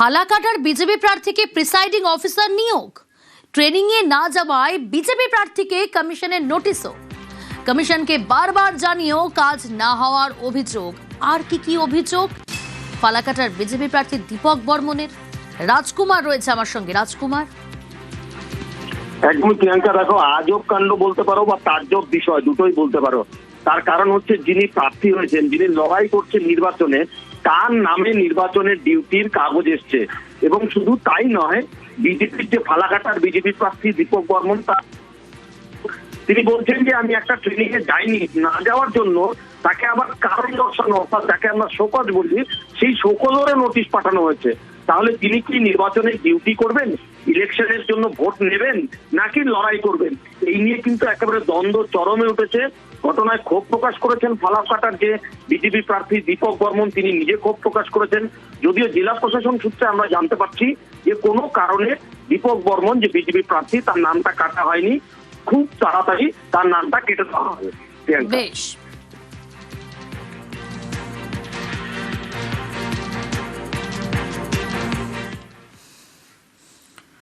ফালাকাটার BJP প্রার্থীকে presiding officer নিয়োগ, training এ না যাওয়ায় বিজেপি প্রার্থীকে কমিশনের নোটিশও। কমিশনকে বারবার জানিয়েও কাজ না হওয়ার অভিযোগ। আর কি অভিযোগ ফালাকাটার বিজেপি প্রার্থী দীপক বর্মনের? রাজকুমার রয়েছে আমার সঙ্গে। রাজকুমার, একদম প্রিয়াঙ্কা, দেখো আজব কাণ্ড বলতে পারো বা তাজ্জব বিষয়, দুটোই বলতে পারো। তার কারণ হচ্ছে যিনি প্রার্থী হয়েছেন, যিনি লড়াই করছেন নির্বাচনে, তার নামে নির্বাচনের ডিউটির কাগজ এসছে। এবং শুধু তাই নয়, বিজেপির যে ফালাকাটার বিজেপি প্রার্থী দীপক বর্মন, তিনি বলছেন যে আমি একটা ট্রেনিং এ যাইনি, না যাওয়ার জন্য তাকে আবার কারণ দর্শানো, অর্থাৎ তাকে আমরা শোকজ বলি, সেই শোকজেরও নোটিশ পাঠানো হয়েছে। তাহলে তিনি কি নির্বাচনে ডিউটি করবেন, ইলেকশনের জন্য ভোট নেবেন, নাকি লড়াই করবেন? এই নিয়ে কিন্তু একেবারে দ্বন্দ্ব চরমে উঠেছে। ঘটনায় ক্ষোভ প্রকাশ করেছেন ফালাকাটার যে বিজেপি প্রার্থী দীপক বর্মন, তিনি নিজে ক্ষোভ প্রকাশ করেছেন। যদিও জেলা প্রশাসন সূত্রে আমরা জানতে পারছি যে কোনো কারণে দীপক বর্মন যে বিজেপি প্রার্থী, তার নামটা কাটা হয়নি, খুব তাড়াতাড়ি তার নামটা কেটে দেওয়া হবে। বেশ।